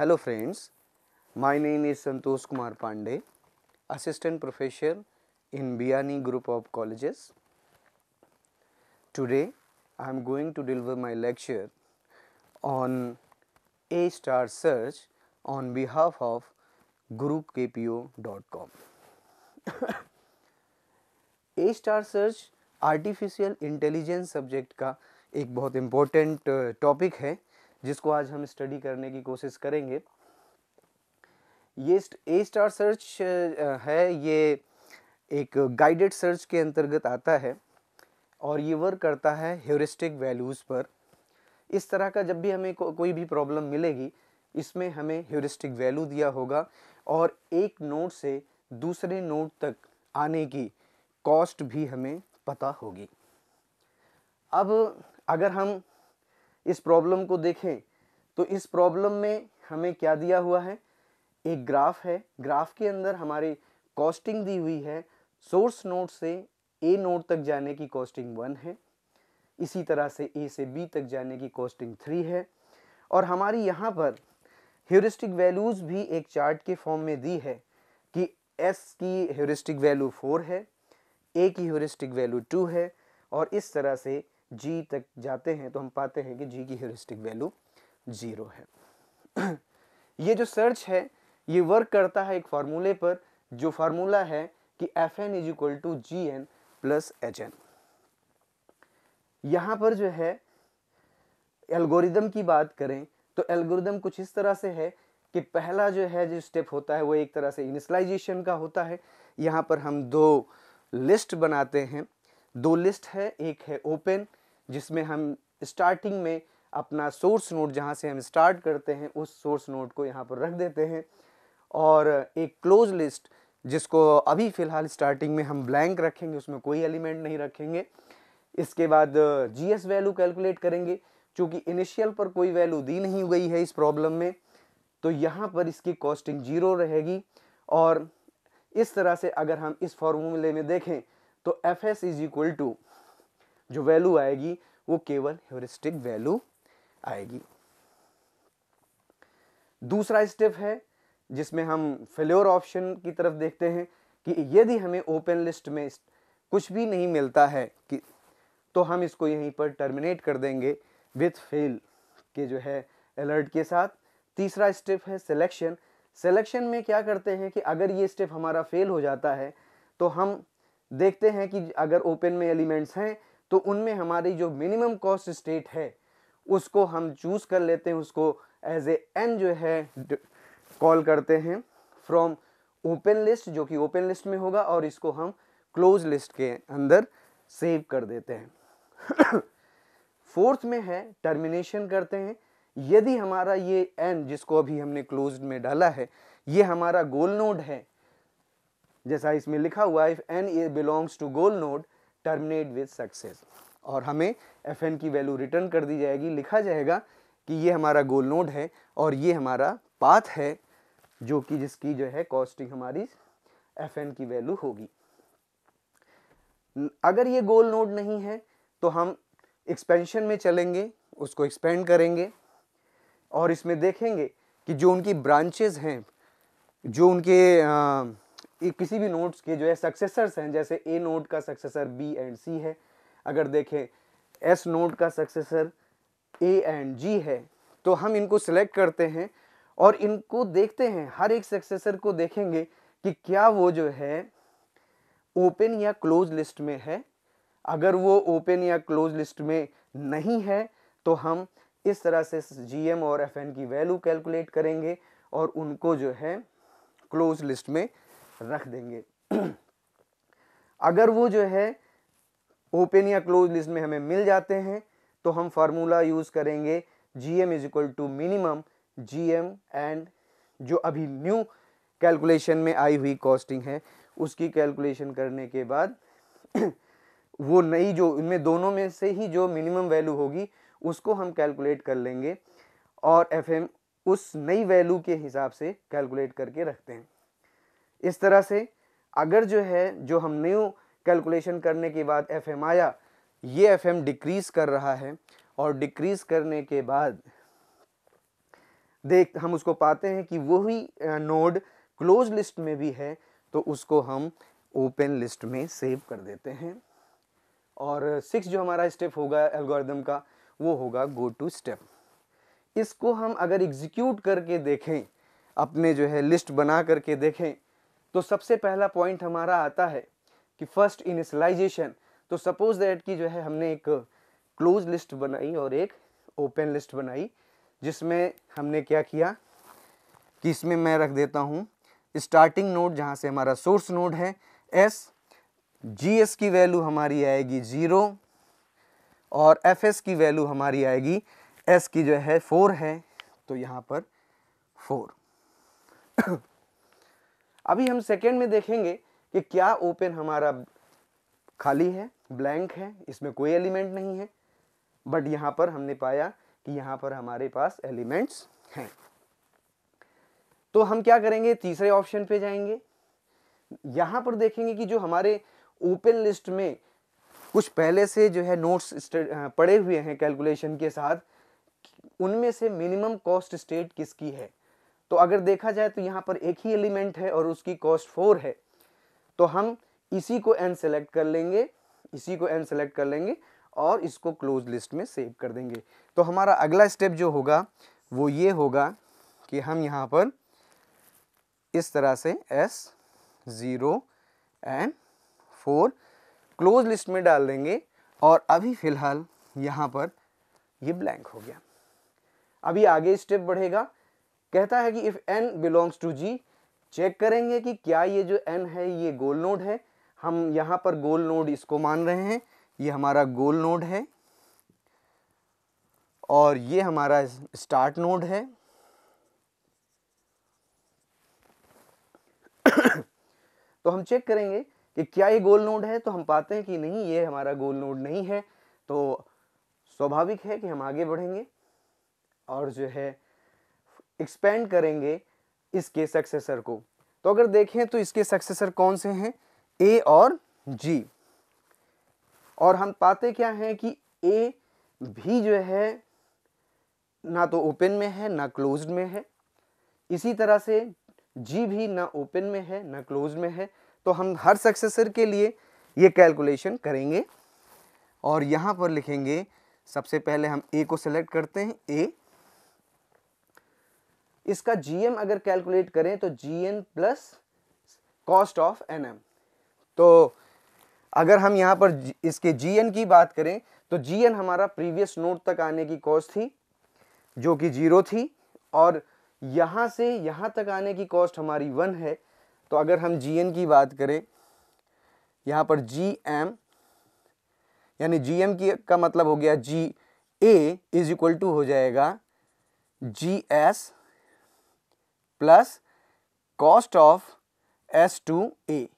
Hello friends, my name is Santosh Kumar Pandey, Assistant Professor in Biani Group of Colleges. Today I am going to deliver my lecture on A-star search on behalf of GuruKPO.com. A-star search artificial intelligence subject का एक बहुत important topic है जिसको आज हम study करने की कोशिश करेंगे। ये A-स्टार सर्च है, ये एक गाइडेड सर्च के अंतर्गत आता है और ये वर्क करता है ह्यूरिस्टिक वैल्यूज़ पर। इस तरह का जब भी हमें कोई भी प्रॉब्लम मिलेगी, इसमें हमें ह्यूरिस्टिक वैल्यू दिया होगा और एक नोड से दूसरे नोड तक आने की कॉस्ट भी हमें पता होगी। अब अगर हम इस प्रॉब्लम को देखें तो इस प्रॉब्लम में हमें क्या दिया हुआ है, एक ग्राफ है। ग्राफ के अंदर हमारी कॉस्टिंग दी हुई है, सोर्स नोड से ए नोड तक जाने की कॉस्टिंग 1 है, इसी तरह से ए से बी तक जाने की कॉस्टिंग 3 है और हमारी यहाँ पर ह्यूरिस्टिक वैल्यूज़ भी एक चार्ट के फॉर्म में दी है कि एस की ह्यूरिस्टिक वैल्यू 4 है, ए की ह्यूरिस्टिक वैल्यू 2 है और इस तरह से जी तक जाते हैं तो हम पाते हैं कि जी की ह्यूरिस्टिक वैल्यू 0 है। ये जो सर्च है ये वर्क करता है एक फार्मूले पर, जो फार्मूला है कि Fn = Gn + Hn। यहाँ पर जो है एल्गोरिदम की बात करें तो एल्गोरिदम कुछ इस तरह से है कि पहला जो है जो स्टेप होता है वो एक तरह से इनिशियलाइजेशन का होता है। यहाँ पर हम दो लिस्ट बनाते हैं, दो लिस्ट है, एक है ओपन जिसमें हम स्टार्टिंग में अपना सोर्स नोड जहाँ से हम स्टार्ट करते हैं उस सोर्स नोड को यहाँ पर रख देते हैं, और एक क्लोज लिस्ट जिसको अभी फ़िलहाल स्टार्टिंग में हम ब्लैंक रखेंगे, उसमें कोई एलिमेंट नहीं रखेंगे। इसके बाद जीएस वैल्यू कैलकुलेट करेंगे, चूँकि इनिशियल पर कोई वैल्यू दी नहीं गई है इस प्रॉब्लम में तो यहाँ पर इसकी कॉस्टिंग 0 रहेगी। और इस तरह से अगर हम इस फॉर्मूले में देखें तो Fs = जो वैल्यू आएगी वो केवल ह्यूरिस्टिक वैल्यू आएगी। दूसरा स्टेप है जिसमें हम फेल्योर ऑप्शन की तरफ देखते हैं कि यदि हमें ओपन लिस्ट में कुछ भी नहीं मिलता है कि तो हम इसको यहीं पर टर्मिनेट कर देंगे विथ फेल के जो है अलर्ट के साथ। तीसरा स्टेप है सिलेक्शन। सिलेक्शन में क्या करते हैं कि अगर ये स्टेप हमारा फेल हो जाता है तो हम देखते हैं कि अगर ओपन में एलिमेंट्स हैं तो उनमें हमारी जो मिनिमम कॉस्ट स्टेट है उसको हम चूज़ कर लेते हैं, उसको एज ए एन जो है कॉल करते हैं फ्रॉम ओपन लिस्ट, जो कि ओपन लिस्ट में होगा, और इसको हम क्लोज लिस्ट के अंदर सेव कर देते हैं। फोर्थ में है टर्मिनेशन करते हैं। यदि हमारा ये एन जिसको अभी हमने क्लोज्ड में डाला है ये हमारा गोल नोड है, जैसा इसमें लिखा हुआ है if n belongs to goal node terminate with success, और हमें Fn की वैल्यू रिटर्न कर दी जाएगी। लिखा जाएगा कि ये हमारा गोल नोड है और ये हमारा पाथ है जो कि जिसकी जो है कॉस्टिंग हमारी Fn की वैल्यू होगी। अगर ये गोल नोड नहीं है तो हम एक्सपेंशन में चलेंगे, उसको एक्सपेंड करेंगे और इसमें देखेंगे कि जो उनकी ब्रांचेस हैं, जो उनके किसी भी नोड्स के जो है सक्सेसर्स हैं, जैसे ए नोड का सक्सेसर बी एंड सी है, अगर देखें एस नोड का सक्सेसर ए एंड जी है, तो हम इनको सिलेक्ट करते हैं और इनको देखते हैं, हर एक सक्सेसर को देखेंगे कि क्या वो जो है ओपन या क्लोज लिस्ट में है। अगर वो ओपन या क्लोज लिस्ट में नहीं है तो हम इस तरह से जीएम और एफएन की वैल्यू कैलकुलेट करेंगे और उनको जो है क्लोज लिस्ट में रख देंगे। अगर वो जो है ओपन या क्लोज लिस्ट में हमें मिल जाते हैं तो हम फार्मूला यूज करेंगे GM = मिनिमम GM एंड जो अभी न्यू कैलकुलेशन में आई हुई कॉस्टिंग है उसकी कैलकुलेशन करने के बाद वो नई जो इनमें दोनों में से ही जो मिनिमम वैल्यू होगी उसको हम कैलकुलेट कर लेंगे और FM उस नई वैल्यू के हिसाब से कैलकुलेट करके रखते हैं। इस तरह से अगर जो है जो हम न्यू कैलकुलेशन करने के बाद FM आया, ये FM डिक्रीज कर रहा है और डिक्रीज करने के बाद हम उसको पाते हैं कि वही नोड क्लोज लिस्ट में भी है, तो उसको हम ओपन लिस्ट में सेव कर देते हैं। और 6 जो हमारा स्टेप होगा एल्गोरिदम का, वो होगा गो टू स्टेप। इसको हम अगर एग्जीक्यूट करके देखें, अपने जो है लिस्ट बना करके देखें, तो सबसे पहला पॉइंट हमारा आता है कि फर्स्ट इनिशियलाइजेशन। तो सपोज दैट कि जो है हमने एक क्लोज लिस्ट बनाई और एक ओपन लिस्ट बनाई, जिसमें हमने क्या किया कि इसमें मैं रख देता हूँ स्टार्टिंग नोड, जहाँ से हमारा सोर्स नोड है एस, जीएस की वैल्यू हमारी आएगी 0 और एफएस की वैल्यू हमारी आएगी, एस की जो है 4 है, तो यहाँ पर 4। अभी हम सेकेंड में देखेंगे कि क्या ओपन हमारा खाली है, ब्लैंक है, इसमें कोई एलिमेंट नहीं है, बट यहाँ पर हमने पाया कि यहाँ पर हमारे पास एलिमेंट्स हैं। तो हम क्या करेंगे, तीसरे ऑप्शन पे जाएंगे। यहाँ पर देखेंगे कि जो हमारे ओपन लिस्ट में कुछ पहले से जो है नोट्स पड़े हुए हैं कैलकुलेशन के साथ, उनमें से मिनिमम कॉस्ट स्टेट किसकी है। तो अगर देखा जाए तो यहाँ पर एक ही एलिमेंट है और उसकी कॉस्ट 4 है, तो हम इसी को n सेलेक्ट कर लेंगे, इसी को n सेलेक्ट कर लेंगे और इसको क्लोज लिस्ट में सेव कर देंगे। तो हमारा अगला स्टेप जो होगा वो ये होगा कि हम यहाँ पर इस तरह से S 0 and 4 क्लोज लिस्ट में डाल देंगे और अभी फिलहाल यहाँ पर ये ब्लैंक हो गया। अभी आगे स्टेप बढ़ेगा, कहता है कि if n belongs to G, check करेंगे कि क्या ये जो n है ये गोल नोड है। हम यहाँ पर गोल नोड इसको मान रहे हैं, ये हमारा गोल नोड है और ये हमारा स्टार्ट नोड है। तो हम चेक करेंगे कि क्या ये गोल नोड है, तो हम पाते हैं कि नहीं, ये हमारा गोल नोड नहीं है। तो स्वाभाविक है कि हम आगे बढ़ेंगे और जो है एक्सपेंड करेंगे इसके सक्सेसर को। तो अगर देखें तो इसके सक्सेसर कौन से हैं, ए और जी, और हम पाते क्या हैं कि ए भी जो है ना तो ओपन में है ना क्लोज्ड में है, इसी तरह से जी भी ना ओपन में है ना क्लोज्ड में है। तो हम हर सक्सेसर के लिए ये कैलकुलेशन करेंगे और यहाँ पर लिखेंगे, सबसे पहले हम ए को सेलेक्ट करते हैं, ए, इसका जीएम अगर कैलकुलेट करें तो g n plus cost of n m. तो अगर हम यहाँ पर इसके जीएन की बात करें तो जीएन हमारा प्रीवियस नोड तक आने की कॉस्ट थी जो कि 0 थी, और यहाँ से यहाँ तक आने की कॉस्ट हमारी 1 है। तो अगर हम जीएन की बात करें, यहाँ पर जीएम यानी जीएम की का मतलब हो गया G A is equal to हो जाएगा G S plus cost of S to A,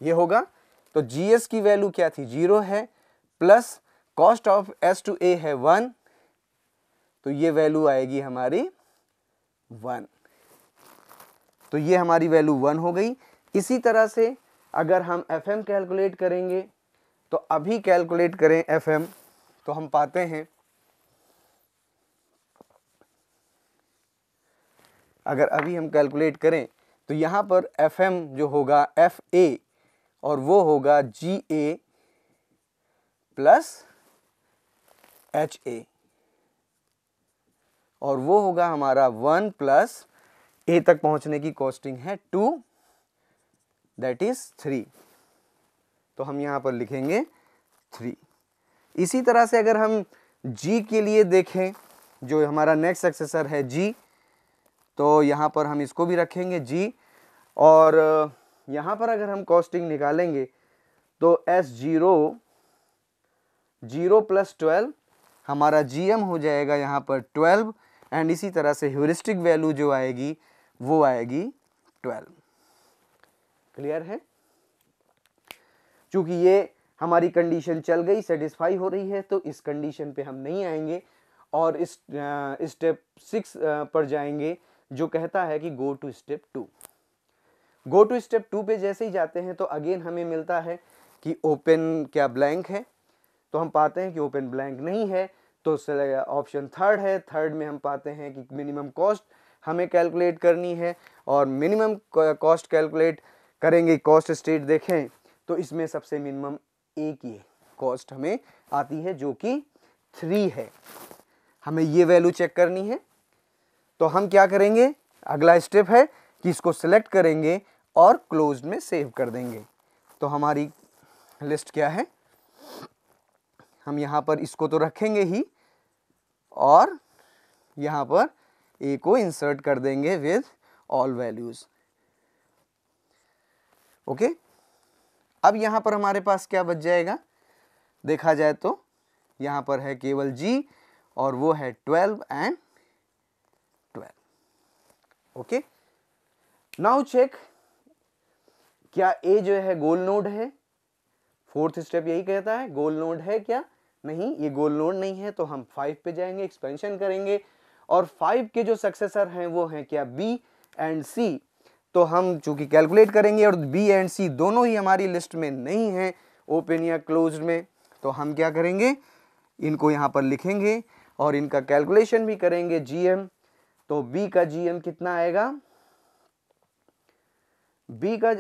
ये होगा। तो जी एस की वैल्यू क्या थी, 0 है, plus cost of S to A है 1, तो ये वैल्यू आएगी हमारी 1। तो ये हमारी वैल्यू 1 हो गई। इसी तरह से अगर हम एफ एम कैलकुलेट करेंगे, तो अभी कैलकुलेट करें एफ एम, तो हम पाते हैं अगर अभी हम कैलकुलेट करें तो यहाँ पर एफ एम जो होगा एफ ए, और वो होगा जी ए प्लस एच ए, और वो होगा हमारा 1 प्लस ए तक पहुंचने की कॉस्टिंग है 2, दैट इज 3। तो हम यहाँ पर लिखेंगे 3। इसी तरह से अगर हम जी के लिए देखें, जो हमारा नेक्स्ट सक्सेसर है जी, तो यहाँ पर हम इसको भी रखेंगे जी, और यहाँ पर अगर हम कॉस्टिंग निकालेंगे तो S0 प्लस 12 हमारा जीएम हो जाएगा यहाँ पर 12, एंड इसी तरह से ह्यूरिस्टिक वैल्यू जो आएगी वो आएगी 12। क्लियर है? चूंकि ये हमारी कंडीशन चल गई, सेटिस्फाई हो रही है, तो इस कंडीशन पे हम नहीं आएंगे और इस स्टेप 6 पर जाएंगे, जो कहता है कि go to step 2। Go to step 2 पे जैसे ही जाते हैं तो अगेन हमें मिलता है कि ओपन क्या ब्लैंक है, तो हम पाते हैं कि ओपन ब्लैंक नहीं है। तो ऑप्शन थर्ड है। थर्ड में हम पाते हैं कि मिनिमम कॉस्ट हमें कैलकुलेट करनी है, और मिनिमम कॉस्ट कैलकुलेट करेंगे, कॉस्ट स्टेट देखें तो इसमें सबसे मिनिमम एक ही कॉस्ट हमें आती है जो कि 3 है। हमें ये वैल्यू चेक करनी है, तो हम क्या करेंगे, अगला स्टेप है कि इसको सिलेक्ट करेंगे और क्लोज्ड में सेव कर देंगे। तो हमारी लिस्ट क्या है, हम यहाँ पर इसको तो रखेंगे ही, और यहाँ पर ए को इंसर्ट कर देंगे विद ऑल वैल्यूज। ओके, अब यहाँ पर हमारे पास क्या बच जाएगा, देखा जाए तो यहाँ पर है केवल जी, और वो है 12 एंड 12। ओके, नाउ चेक, क्या ए जो है गोल नोड है? फोर्थ स्टेप यही कहता है गोल नोड है क्या? नहीं, ये गोल नोड नहीं है, तो हम 5 पे जाएंगे, एक्सपेंशन करेंगे, और 5 के जो सक्सेसर हैं वो हैं क्या, बी एंड सी। तो हम चूंकि कैलकुलेट करेंगे और बी एंड सी दोनों ही हमारी लिस्ट में नहीं है, ओपन या क्लोज्ड में, तो हम क्या करेंगे, इनको यहाँ पर लिखेंगे और इनका कैलकुलेशन भी करेंगे जीएम। तो बी का जीएम कितना आएगा, बी का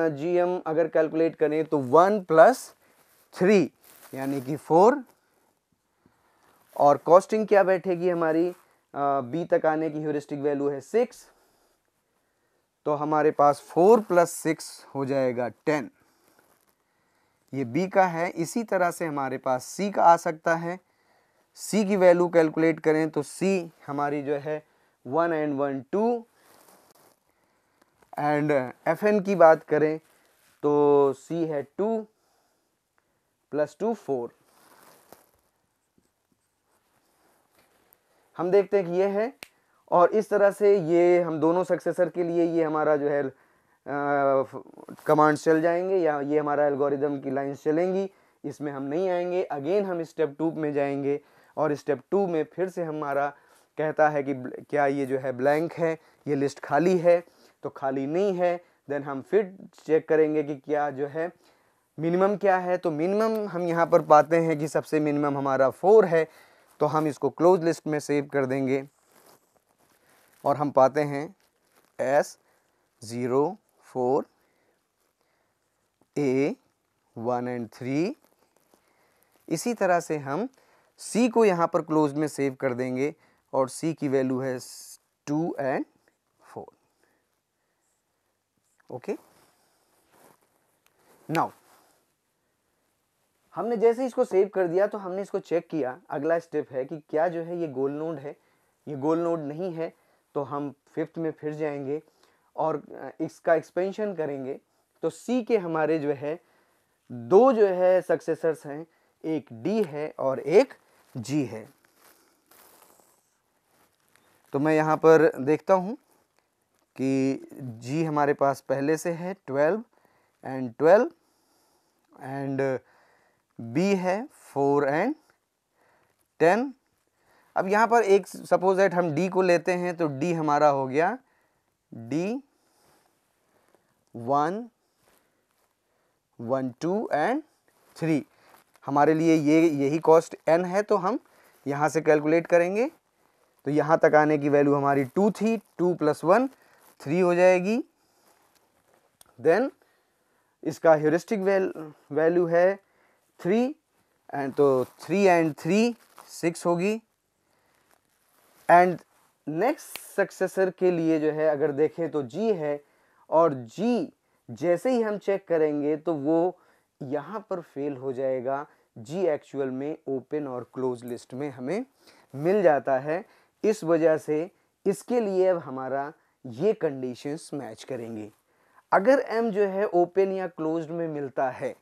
जीएम अगर कैलकुलेट करें तो 1 + 3 यानी कि 4, और कॉस्टिंग क्या बैठेगी हमारी, बी तक आने की ह्यूरिस्टिक वैल्यू है 6, तो हमारे पास 4 + 6 हो जाएगा 10। ये बी का है। इसी तरह से हमारे पास सी का आ सकता है। सी की वैल्यू कैलकुलेट करें तो सी हमारी जो है 1 and 1 2, एंड एफ एन की बात करें तो सी है 2 + 2 4। हम देखते हैं कि ये है, और इस तरह से ये हम दोनों सक्सेसर के लिए ये हमारा जो है कमांड्स चल जाएंगे, या ये हमारा एल्गोरिदम की लाइंस चलेंगी, इसमें हम नहीं आएंगे। अगेन हम स्टेप 2 में जाएंगे, और स्टेप 2 में फिर से हमारा कहता है कि क्या ये जो है ब्लैंक है, ये लिस्ट खाली है, तो खाली नहीं है। देन हम फिर चेक करेंगे कि क्या जो है मिनिमम क्या है, तो मिनिमम हम यहाँ पर पाते हैं कि सबसे मिनिमम हमारा 4 है, तो हम इसको क्लोज लिस्ट में सेव कर देंगे, और हम पाते हैं S0 4 A 1 and 3। इसी तरह से हम C को यहाँ पर क्लोज में सेव कर देंगे, और C की वैल्यू है 2 and 4। ओके, नाउ हमने जैसे इसको सेव कर दिया तो हमने इसको चेक किया। अगला स्टेप है कि क्या जो है ये गोल नोड है, ये गोल नोड नहीं है, तो हम 5th में फिर जाएंगे और इसका एक्सपेंशन करेंगे। तो सी के हमारे जो है 2 जो है सक्सेसर्स हैं, एक डी है और एक जी है। तो मैं यहाँ पर देखता हूँ कि जी हमारे पास पहले से है 12 and 12, एंड बी है 4 and 10। अब यहाँ पर एक सपोज दैट हम डी को लेते हैं, तो डी हमारा हो गया डी 1 1 2 and 3। हमारे लिए ये यही कॉस्ट n है, तो हम यहाँ से कैलकुलेट करेंगे। तो यहाँ तक आने की वैल्यू हमारी 2 थी, 2 + 1 3 हो जाएगी। देन इसका ह्यूरिस्टिक वैल्यू है 3, एंड तो 3 and 3 6 होगी। एंड नेक्स्ट सक्सेसर के लिए जो है अगर देखें तो जी है, और जी जैसे ही हम चेक करेंगे तो वो यहाँ पर फेल हो जाएगा। जी एक्चुअल में ओपन और क्लोज लिस्ट में हमें मिल जाता है। इस वजह से इसके लिए अब हमारा ये कंडीशंस मैच करेंगे। अगर m जो है ओपन या क्लोज्ड में मिलता है,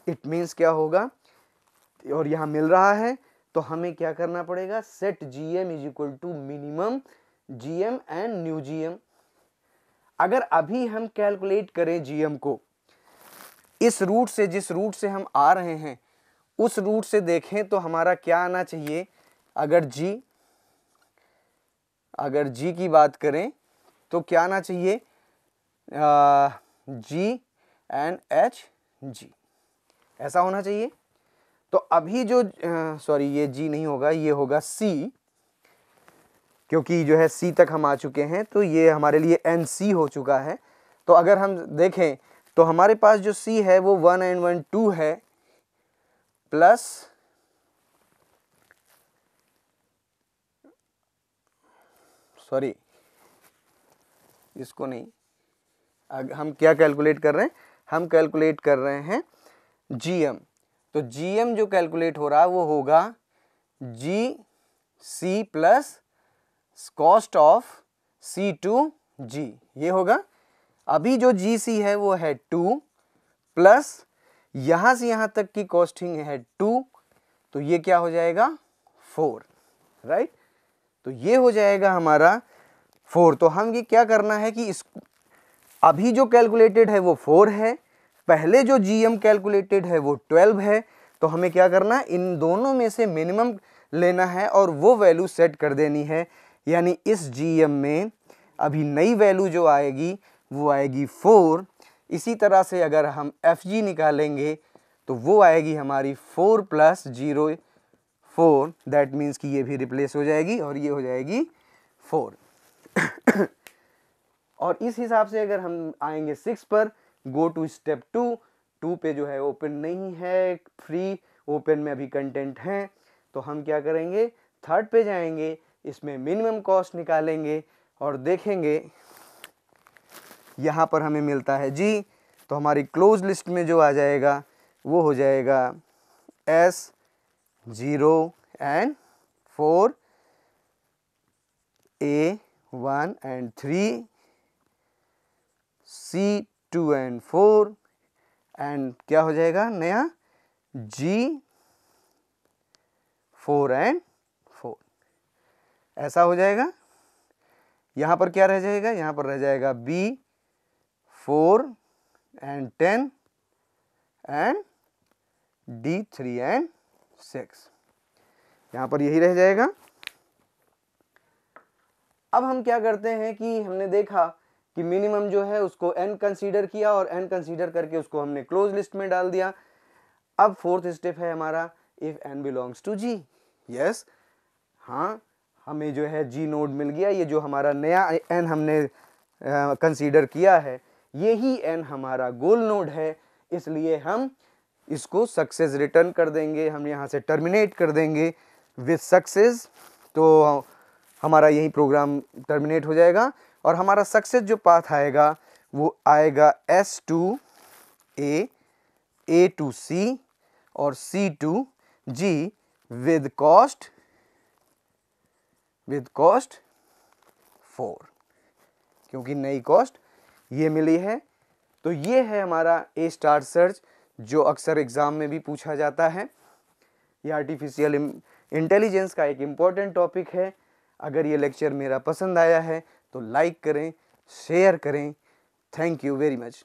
इट मीन्स क्या होगा, और यहाँ मिल रहा है, तो हमें क्या करना पड़ेगा, set gm = minimum gm and new gm। अगर अभी हम कैलकुलेट करें gm को इस रूट से, जिस रूट से हम आ रहे हैं उस रूट से देखें, तो हमारा क्या आना चाहिए, अगर g की बात करें तो क्या आना चाहिए, g एंड h g, ऐसा होना चाहिए। तो अभी जो सॉरी ये जी नहीं होगा, ये होगा सी, क्योंकि जो है सी तक हम आ चुके हैं, तो ये हमारे लिए एन सी हो चुका है। तो अगर हम देखें तो हमारे पास जो सी है वो 1 and 1 2 है, प्लस सॉरी इसको नहीं, हम क्या कैलकुलेट कर रहे हैं, हम कैलकुलेट कर रहे हैं जीएम। तो जीएम जो कैलकुलेट हो रहा है वो होगा G C plus cost of C to G, ये होगा। अभी जो जी सी है वो है 2 प्लस यहाँ से यहाँ तक की कॉस्टिंग है 2, तो ये क्या हो जाएगा 4, राइट। तो ये हो जाएगा हमारा 4। तो हम ये क्या करना है कि इस अभी जो कैलकुलेटेड है वो 4 है, पहले जो जीएम कैलकुलेटेड है वो 12 है। तो हमें क्या करना है, इन दोनों में से मिनिमम लेना है और वो वैल्यू सेट कर देनी है। यानी इस जीएम में अभी नई वैल्यू जो आएगी वो आएगी 4। इसी तरह से अगर हम एफ जी निकालेंगे तो वो आएगी हमारी 4 प्लस 0 4, दैट मीन्स कि ये भी रिप्लेस हो जाएगी और ये हो जाएगी 4। और इस हिसाब से अगर हम आएंगे 6 पर, गो टू स्टेप 2 पे जो है ओपन नहीं है, फ्री, ओपन में अभी कंटेंट है। तो हम क्या करेंगे, थर्ड पे जाएंगे, इसमें मिनिमम कॉस्ट निकालेंगे और देखेंगे यहाँ पर हमें मिलता है जी। तो हमारी क्लोज लिस्ट में जो आ जाएगा वो हो जाएगा S 0 and 4, A 1 and 3, C 2 and 4 and क्या हो जाएगा नया G 4 and 4, ऐसा हो जाएगा। यहाँ पर क्या रह जाएगा, यहाँ पर रह जाएगा B 4 and 10 and D 3 and 6, यहाँ पर यही रह जाएगा। अब हम क्या करते हैं कि हमने देखा कि मिनिमम जो है उसको n कंसीडर किया और n कंसीडर करके उसको हमने क्लोज लिस्ट में डाल दिया। अब फोर्थ स्टेप है हमारा if n belongs to g। Yes, हाँ, हमें जो है g नोड मिल गया। ये जो हमारा नया n हमने कंसीडर किया है यही n हमारा गोल नोड है, इसलिए हम इसको सक्सेस रिटर्न कर देंगे। हम यहाँ से टर्मिनेट कर देंगे विथ सक्सेस, तो हमारा यही प्रोग्राम टर्मिनेट हो जाएगा और हमारा सक्सेस जो पाथ आएगा वो आएगा S to A, A to C और C to G with cost 4, क्योंकि नई कॉस्ट ये मिली है। तो ये है हमारा ए स्टार सर्च, जो अक्सर एग्ज़ाम में भी पूछा जाता है। ये आर्टिफिशियल इंटेलिजेंस का एक इम्पॉर्टेंट टॉपिक है। अगर ये लेक्चर मेरा पसंद आया है तो लाइक करें, शेयर करें। Thank you very much.